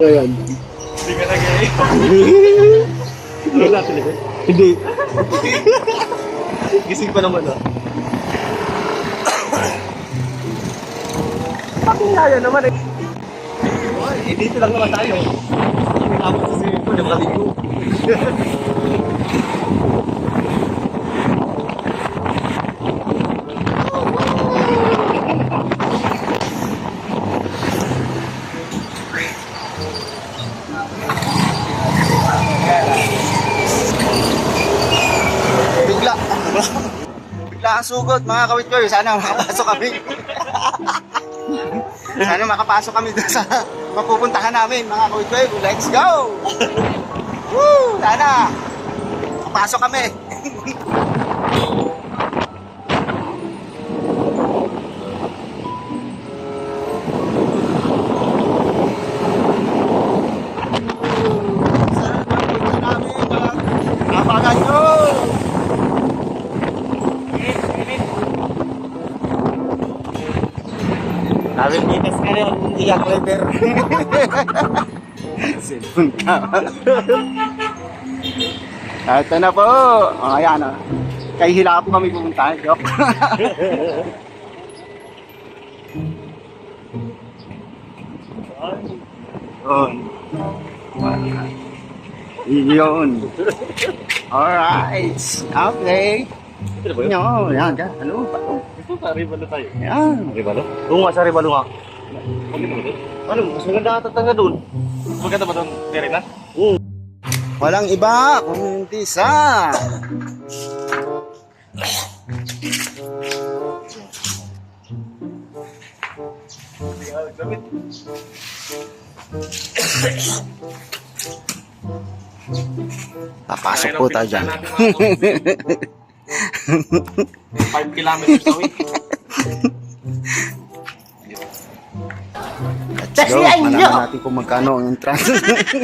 Ayan. Hindi ka nag-i. Wala talaga. Hindi. Gising pa naman ah. Pakingaya naman eh. Eh, dito lang naman tayo. Tapos kasi po, yung kaligo. Bigla. Bigla ang sugot mga kawit ko. Sana makapasok kami. Sana makapasok kami doon sa mapupuntahan namin mga kawit ko. Let's go! Woo! Sana makapasok kami. Sana mapupuntahan namin mga kapagan nyo. Sabi nitas ka rin, hindi ka clever. Cellphone ka. Ito na po. O, ayan o. Kay hila po kami pumunta. Joke. Yun. Alright. Okay. Yo, yan ka. Ano? Ito sa Ribalo tayo. Yan. Ribalo? Oo nga, sa Ribalo nga. Ano, mas maganda ata tanga doon. Maganda ba doon, Terena? Oo. Walang iba kung hindi sa papasok po tayo dyan. 5 kilometers away. Let's go. Malaman natin kung magkano ang entrance.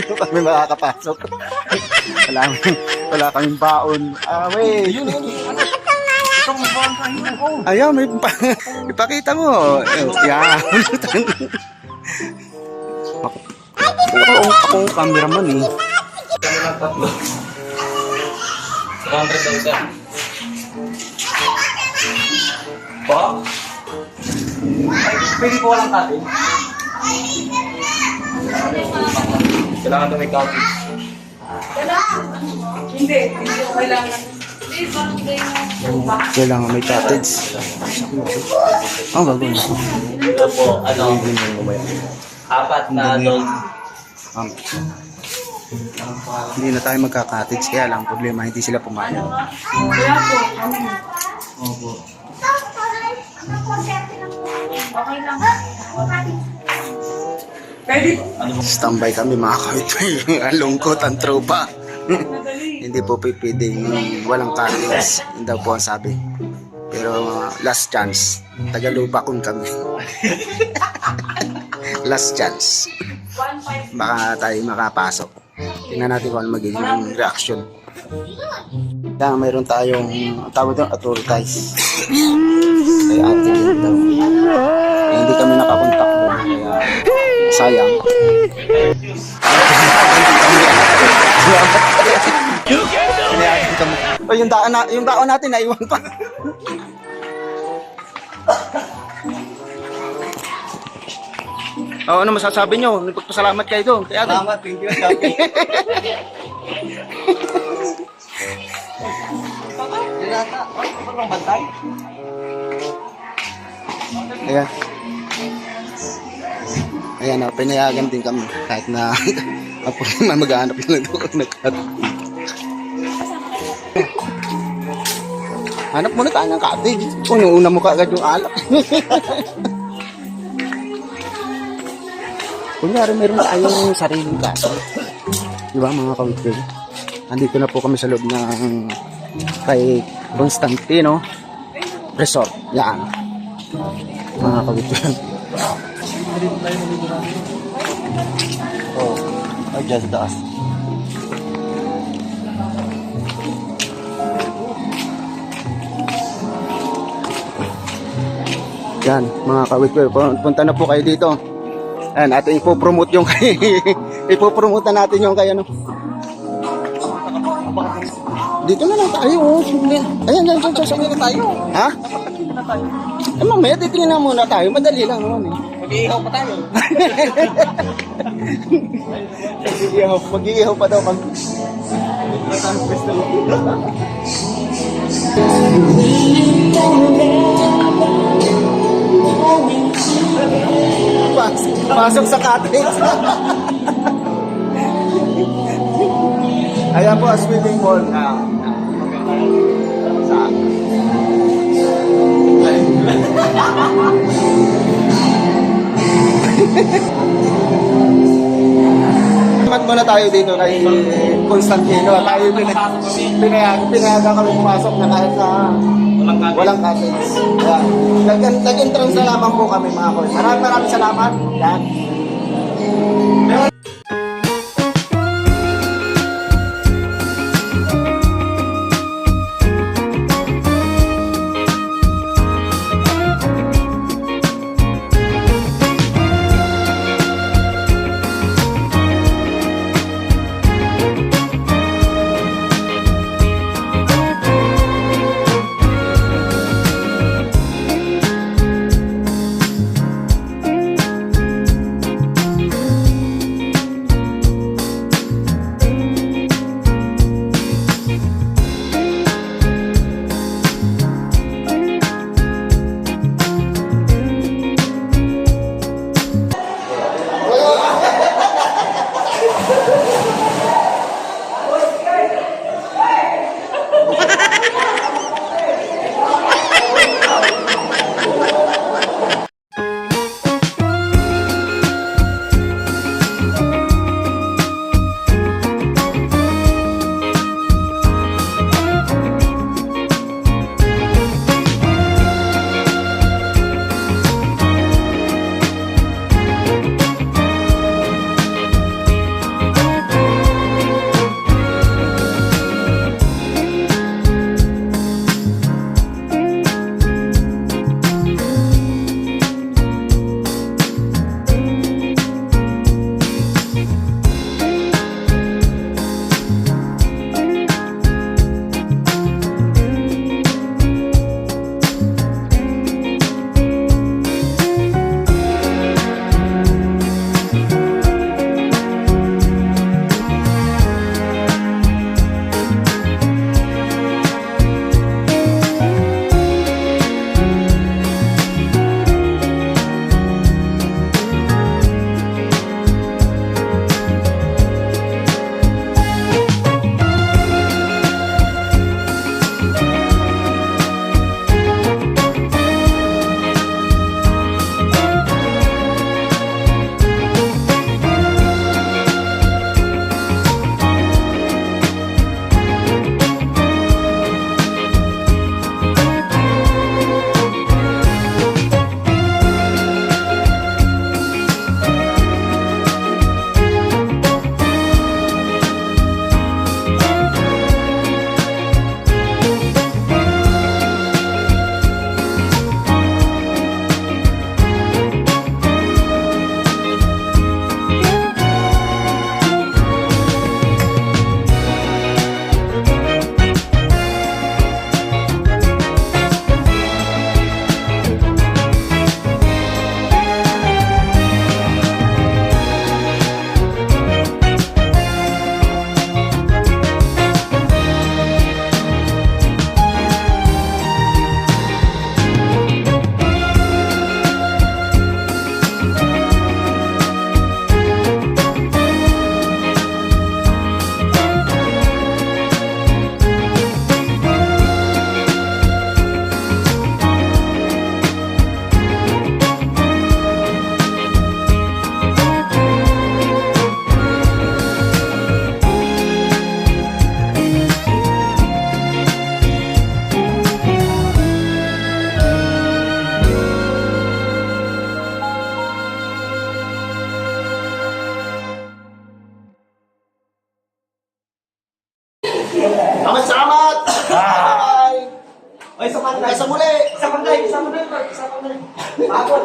Kami makakapasok. Wala kaming baon. Wait. Ayaw, may ipakita mo. Yan. Ako cameraman eh. Kami lang tatlo. 100,000. Pa? Ay, pwede po walang cottage. Kailangan daw may cottage. Hindi ko kailangan. Kailangan may cottage. Oh, gagawin. Ito po, apat na dog. Hindi na tayo magka-cottage. Kaya lang, problema, hindi sila pumayag. Kaya po, Opo. okay lang. Pwede. Standby kami mga kawit. Ang lungkot, ang tropa. Madali. Hindi po pwedeng walang cottage. Yun daw po ang sabi. Pero last chance. Tagalubakon kami. Last chance. 1.5. Baka tayo makapasok. Tingnan natin kung ano magiging reaction. Kaya mayroon tayong tawag doon, authorize. Kaya ate din daw. Hindi kami nakakontak doon. Kaya sayang. Pinayagan kami. O yung daon natin naiwan pa. O, ano masasabi nyo? Nagpagpasalamat kayo doon. Kaya Salamat, thank you. Happy. Dilata, parang bantay. Ayan. Ayan, pinayagan din kami. Kahit na ako naman mag-aanap na doon. Hanap muna tayo ng cottage. Kung yung una mo kaagad yung alak. Kunyari, meron tayong sariling kaso. Diba mga kawit? Andito na po kami sa loob ng kay Constantino Resort. Yan. Mga kawit. Oh, I just dust. Yan, mga kawit. Punta na po kayo dito. Ayan, ating ipopromote yung kay Ipopromote na natin yung kaya ano. Dito na lang tayo. Oh. Ayan, dyan, dyan na tayo. Ha? Eh, mamaya, titingin na muna tayo. Madali lang naman eh. Mag-iihaw pa tayo. Mag-iihaw pa daw pag... Pasok sa cottage. Ayan po, swimming pool. Sa... Salamat muna tayo dito kay Constantino. Tayo pinayagan kami pumasok na kahit na walang cottage. Nag-entrance na lamang po kami mga koy. Maraming salamat. Yan. Salamat! Bye! Ay, sa panday. Sa muli! Sa panday. Sa panday. Sa panday. Bagol.